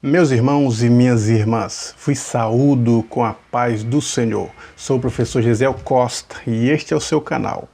Meus irmãos e minhas irmãs, vos saúdo com a paz do Senhor. Sou o professor Gesiel Costa e este é o seu canal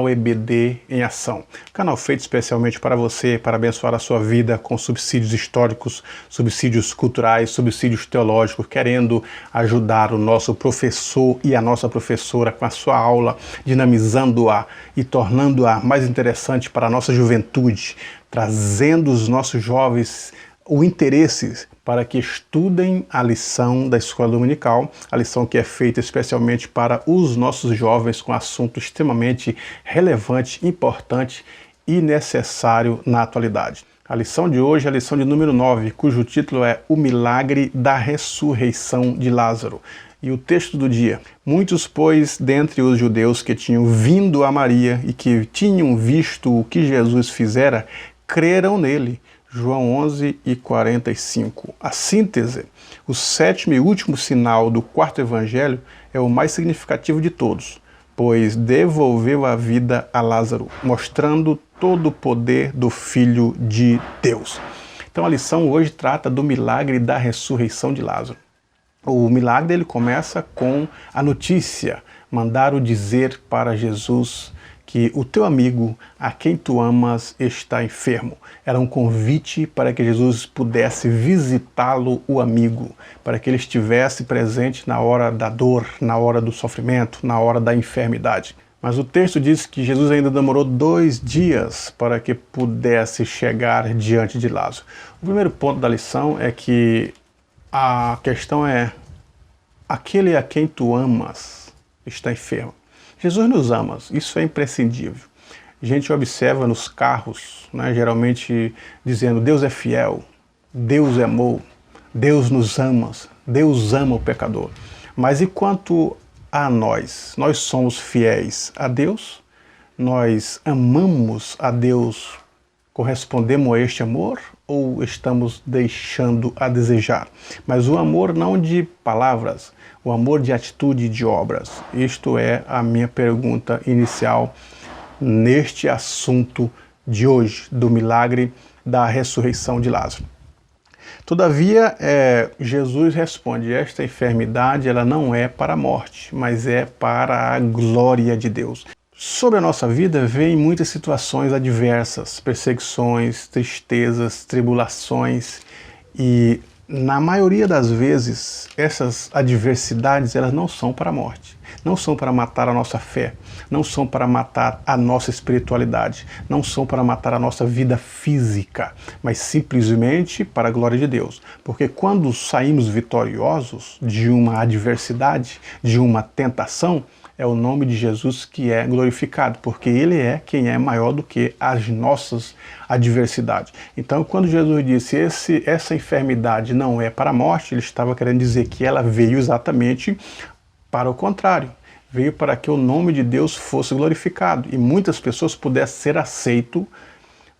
EBD em Ação. Canal feito especialmente para você, para abençoar a sua vida com subsídios históricos, subsídios culturais, subsídios teológicos, querendo ajudar o nosso professor e a nossa professora com a sua aula, dinamizando-a e tornando-a mais interessante para a nossa juventude, trazendo os nossos jovens o interesse para que estudem a lição da escola dominical, a lição que é feita especialmente para os nossos jovens com assunto extremamente relevante, importante e necessário na atualidade. A lição de hoje é a lição de número 9, cujo título é O Milagre da Ressurreição de Lázaro. E o texto do dia: muitos, pois, dentre os judeus que tinham vindo a Maria e que tinham visto o que Jesus fizera, creram nele. João 11:45. A síntese, o sétimo e último sinal do quarto evangelho é o mais significativo de todos, pois devolveu a vida a Lázaro, mostrando todo o poder do Filho de Deus. Então a lição hoje trata do milagre da ressurreição de Lázaro. O milagre ele começa com a notícia, mandaram dizer para Jesus que o teu amigo, a quem tu amas, está enfermo. Era um convite para que Jesus pudesse visitá-lo, o amigo, para que ele estivesse presente na hora da dor, na hora do sofrimento, na hora da enfermidade. Mas o texto diz que Jesus ainda demorou 2 dias para que pudesse chegar diante de Lázaro. O primeiro ponto da lição é que a questão é: aquele a quem tu amas está enfermo. Jesus nos ama, isso é imprescindível. A gente observa nos carros, geralmente dizendo Deus é fiel, Deus é amor, Deus nos ama, Deus ama o pecador. Mas e quanto a nós? Nós somos fiéis a Deus? Nós amamos a Deus? Correspondemos a este amor ou estamos deixando a desejar? Mas o amor não de palavras, o amor de atitude e de obras. Isto é a minha pergunta inicial neste assunto de hoje, do milagre da ressurreição de Lázaro. Todavia, Jesus responde: esta enfermidade ela não é para a morte, mas é para a glória de Deus. Sobre a nossa vida vem muitas situações adversas, perseguições, tristezas, tribulações, e na maioria das vezes essas adversidades elas não são para a morte, não são para matar a nossa fé, não são para matar a nossa espiritualidade, não são para matar a nossa vida física, mas simplesmente para a glória de Deus. Porque quando saímos vitoriosos de uma adversidade, de uma tentação, é o nome de Jesus que é glorificado, porque Ele é quem é maior do que as nossas adversidades. Então, quando Jesus disse essa enfermidade não é para a morte, Ele estava querendo dizer que ela veio exatamente para o contrário. Veio para que o nome de Deus fosse glorificado e muitas pessoas pudessem ser aceitas,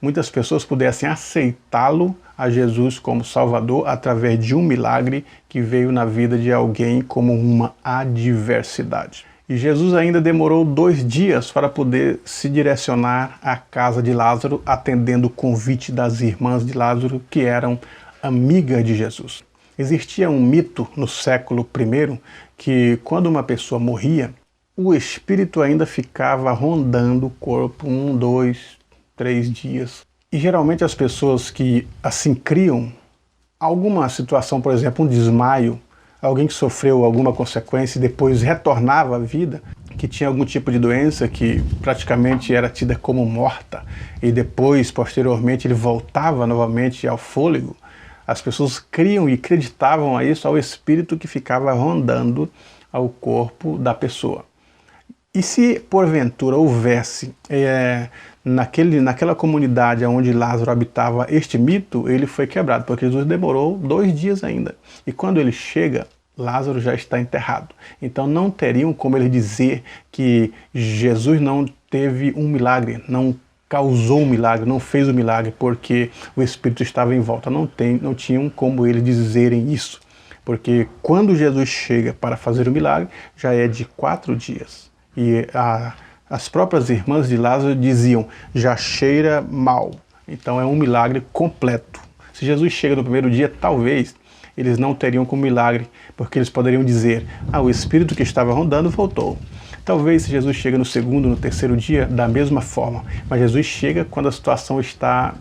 muitas pessoas pudessem aceitá-lo a Jesus como Salvador através de um milagre que veio na vida de alguém como uma adversidade. E Jesus ainda demorou 2 dias para poder se direcionar à casa de Lázaro, atendendo o convite das irmãs de Lázaro, que eram amigas de Jesus. Existia um mito no século I que quando uma pessoa morria, o espírito ainda ficava rondando o corpo 1, 2, 3 dias. E geralmente as pessoas que assim criam alguma situação, por exemplo, um desmaio, alguém que sofreu alguma consequência e depois retornava à vida, que tinha algum tipo de doença que praticamente era tida como morta, e depois, posteriormente, ele voltava novamente ao fôlego, as pessoas criam e acreditavam a isso, ao espírito que ficava rondando ao corpo da pessoa. E se porventura houvesse naquela comunidade onde Lázaro habitava este mito, ele foi quebrado, porque Jesus demorou 2 dias ainda. E quando ele chega, Lázaro já está enterrado. Então não teriam como ele dizer que Jesus não teve um milagre, não causou um milagre, não fez o milagre porque o Espírito estava em volta. Não tinham como eles dizerem isso. Porque quando Jesus chega para fazer o milagre, já é de 4 dias. E as próprias irmãs de Lázaro diziam: já cheira mal. Então é um milagre completo. Se Jesus chega no primeiro dia, talvez eles não teriam como milagre, porque eles poderiam dizer: ah, o espírito que estava rondando voltou. Talvez Jesus chegue no segundo, no terceiro dia, da mesma forma, mas Jesus chega quando a situação está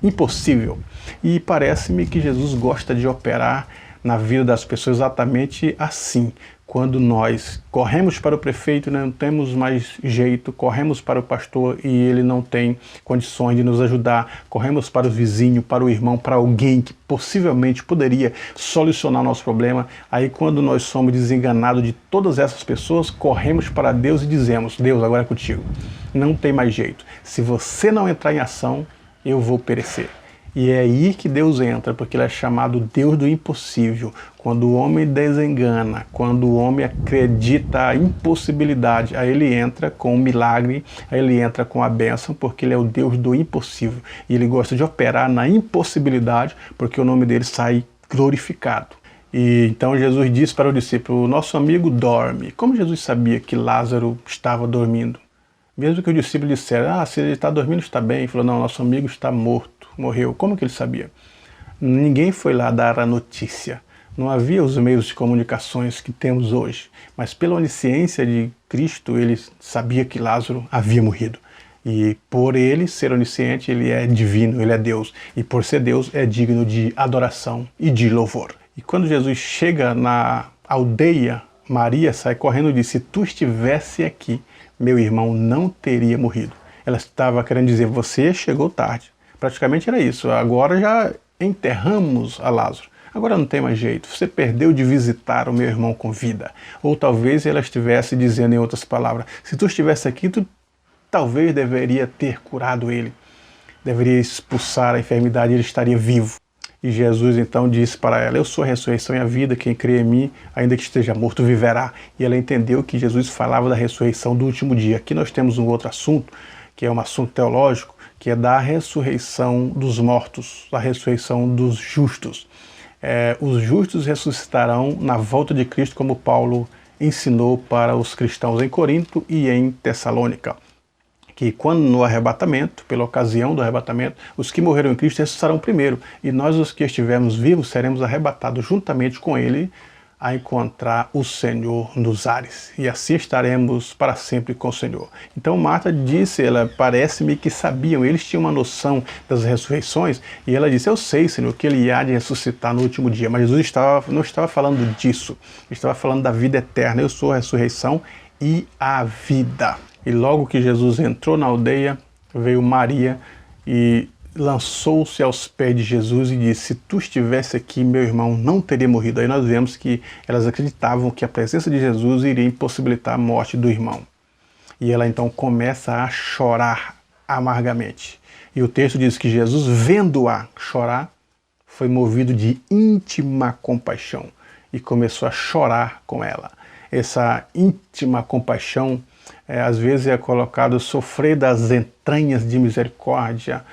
impossível. E parece-me que Jesus gosta de operar na vida das pessoas exatamente assim. Quando nós corremos para o prefeito e não temos mais jeito, corremos para o pastor e ele não tem condições de nos ajudar, corremos para o vizinho, para o irmão, para alguém que possivelmente poderia solucionar o nosso problema, aí quando nós somos desenganados de todas essas pessoas, corremos para Deus e dizemos: Deus, agora é contigo, não tem mais jeito, se você não entrar em ação, eu vou perecer. E é aí que Deus entra, porque Ele é chamado Deus do impossível. Quando o homem desengana, quando o homem acredita a impossibilidade, aí Ele entra com o milagre, aí Ele entra com a bênção, porque Ele é o Deus do impossível. E Ele gosta de operar na impossibilidade, porque o nome dele sai glorificado. E então Jesus disse para o discípulo: nosso amigo dorme. Como Jesus sabia que Lázaro estava dormindo? Mesmo que o discípulo dissesse: ah, se ele está dormindo está bem. Ele falou: não, nosso amigo está morto. Morreu. Como que ele sabia? Ninguém foi lá dar a notícia. Não havia os meios de comunicações que temos hoje. Mas pela onisciência de Cristo, ele sabia que Lázaro havia morrido. E por ele ser onisciente, ele é divino, ele é Deus. E por ser Deus, é digno de adoração e de louvor. E quando Jesus chega na aldeia, Maria sai correndo e diz: se tu estivesse aqui, meu irmão não teria morrido. Ela estava querendo dizer: você chegou tarde. Praticamente era isso. Agora já enterramos a Lázaro. Agora não tem mais jeito. Você perdeu de visitar o meu irmão com vida. Ou talvez ela estivesse dizendo em outras palavras: se tu estivesse aqui, tu talvez deveria ter curado ele. Deveria expulsar a enfermidade e ele estaria vivo. E Jesus então disse para ela: eu sou a ressurreição e a vida, quem crê em mim, ainda que esteja morto, viverá. E ela entendeu que Jesus falava da ressurreição do último dia. Aqui nós temos um outro assunto, que é um assunto teológico, que é da ressurreição dos mortos, da ressurreição dos justos. Os justos ressuscitarão na volta de Cristo, como Paulo ensinou para os cristãos em Corinto e em Tessalônica. Que quando no arrebatamento, pela ocasião do arrebatamento, os que morreram em Cristo ressuscitarão primeiro, e nós, os que estivermos vivos, seremos arrebatados juntamente com ele a encontrar o Senhor nos ares, e assim estaremos para sempre com o Senhor. Então Marta disse, parece-me que sabiam, eles tinham uma noção das ressurreições, e ela disse: eu sei, Senhor, que ele há de ressuscitar no último dia. Mas Jesus não estava falando disso, ele estava falando da vida eterna. Eu sou a ressurreição e a vida. E logo que Jesus entrou na aldeia, veio Maria e lançou-se aos pés de Jesus e disse: se tu estivesse aqui, meu irmão não teria morrido. Aí nós vemos que elas acreditavam que a presença de Jesus iria impossibilitar a morte do irmão. E ela então começa a chorar amargamente. E o texto diz que Jesus, vendo-a chorar, foi movido de íntima compaixão e começou a chorar com ela. Essa íntima compaixão, às vezes é colocado sofrer das entranhas de misericórdia,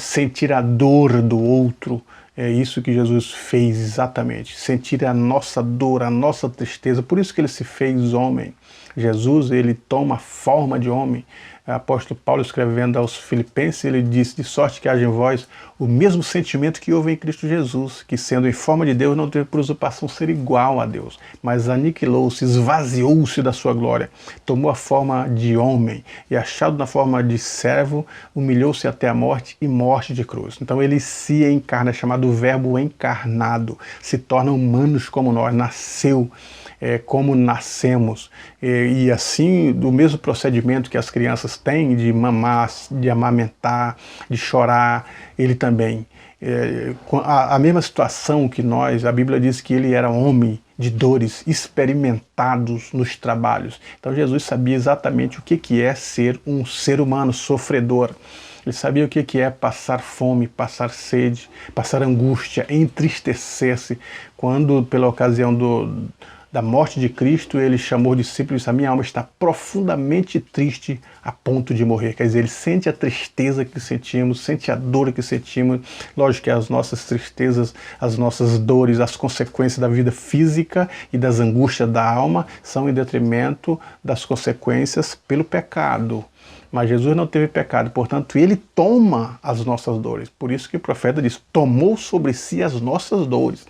sentir a dor do outro. É isso que Jesus fez exatamente, sentir a nossa dor, a nossa tristeza. Por isso que ele se fez homem. Jesus, ele toma forma de homem. O apóstolo Paulo, escrevendo aos Filipenses, ele disse: de sorte que haja em vós o mesmo sentimento que houve em Cristo Jesus, que sendo em forma de Deus, não teve por usurpação ser igual a Deus, mas aniquilou-se, esvaziou-se da sua glória, tomou a forma de homem, e achado na forma de servo, humilhou-se até a morte e morte de cruz. Então ele se encarna, é chamado Verbo encarnado, se torna humanos como nós, nasceu como nascemos, e assim, do mesmo procedimento que as crianças têm de mamar, de amamentar, de chorar, ele também. A mesma situação que nós, a Bíblia diz que ele era homem de dores, experimentados nos trabalhos. Então Jesus sabia exatamente o que é ser um ser humano sofredor. Ele sabia o que é passar fome, passar sede, passar angústia, entristecer-se. Quando, pela ocasião da morte de Cristo, ele chamou os discípulos e disse: a minha alma está profundamente triste a ponto de morrer. Quer dizer, ele sente a tristeza que sentimos, sente a dor que sentimos. Lógico que as nossas tristezas, as nossas dores, as consequências da vida física e das angústias da alma são em detrimento das consequências pelo pecado. Mas Jesus não teve pecado, portanto ele toma as nossas dores. Por isso que o profeta diz: tomou sobre si as nossas dores.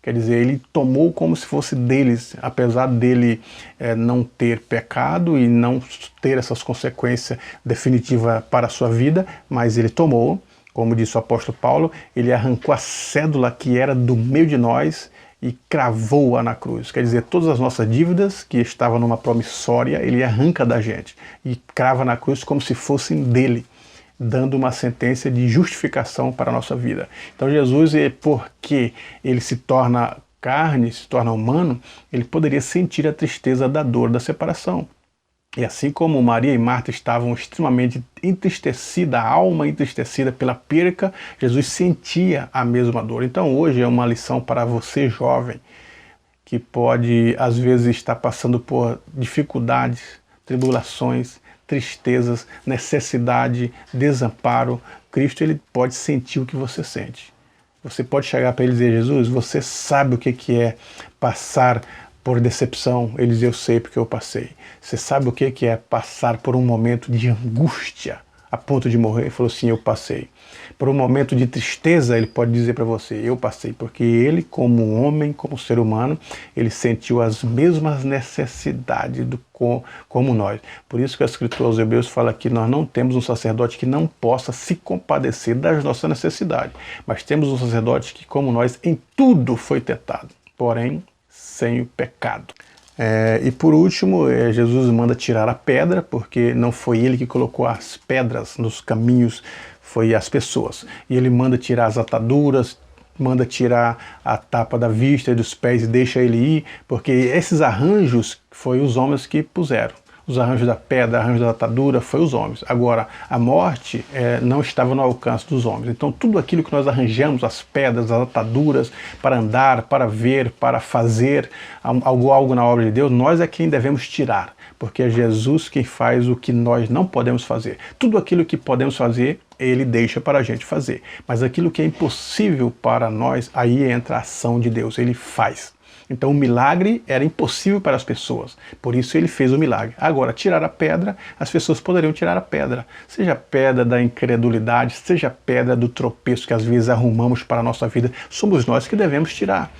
Quer dizer, ele tomou como se fosse deles, apesar dele não ter pecado e não ter essas consequências definitivas para a sua vida, mas ele tomou, como disse o apóstolo Paulo, ele arrancou a cédula que era do meio de nós e cravou-a na cruz. Quer dizer, todas as nossas dívidas que estavam numa promissória, ele arranca da gente e crava na cruz como se fossem dele, dando uma sentença de justificação para a nossa vida. Então Jesus, porque ele se torna carne, se torna humano, ele poderia sentir a tristeza da dor da separação. E assim como Maria e Marta estavam extremamente entristecidas, a alma entristecida pela perca, Jesus sentia a mesma dor. Então hoje é uma lição para você jovem, que pode às vezes estar passando por dificuldades, tribulações, tristezas, necessidade, desamparo. Cristo, ele pode sentir o que você sente. Você pode chegar para ele e dizer: Jesus, você sabe o que é passar por decepção? Ele diz: eu sei porque eu passei. Você sabe o que é passar por um momento de angústia a ponto de morrer? Ele falou: sim, eu passei. Por um momento de tristeza, ele pode dizer para você: eu passei, porque ele, como homem, como ser humano, ele sentiu as mesmas necessidades como nós. Por isso que a Escritura aos Hebreus fala que nós não temos um sacerdote que não possa se compadecer das nossas necessidades, mas temos um sacerdote que, como nós, em tudo foi tentado, porém sem o pecado. E por último, Jesus manda tirar a pedra, porque não foi ele que colocou as pedras nos caminhos, foi as pessoas. E ele manda tirar as ataduras, manda tirar a tapa da vista e dos pés e deixa ele ir, porque esses arranjos foi os homens que puseram. Os arranjos da pedra, arranjos da atadura, foi os homens. Agora, a morte não estava no alcance dos homens. Então, tudo aquilo que nós arranjamos, as pedras, as ataduras, para andar, para ver, para fazer algo na obra de Deus, nós é quem devemos tirar. Porque é Jesus quem faz o que nós não podemos fazer. Tudo aquilo que podemos fazer, ele deixa para a gente fazer. Mas aquilo que é impossível para nós, aí entra a ação de Deus, ele faz. Então o milagre era impossível para as pessoas, por isso ele fez o milagre. Agora, tirar a pedra, as pessoas poderiam tirar a pedra. Seja a pedra da incredulidade, seja a pedra do tropeço que às vezes arrumamos para a nossa vida, somos nós que devemos tirar.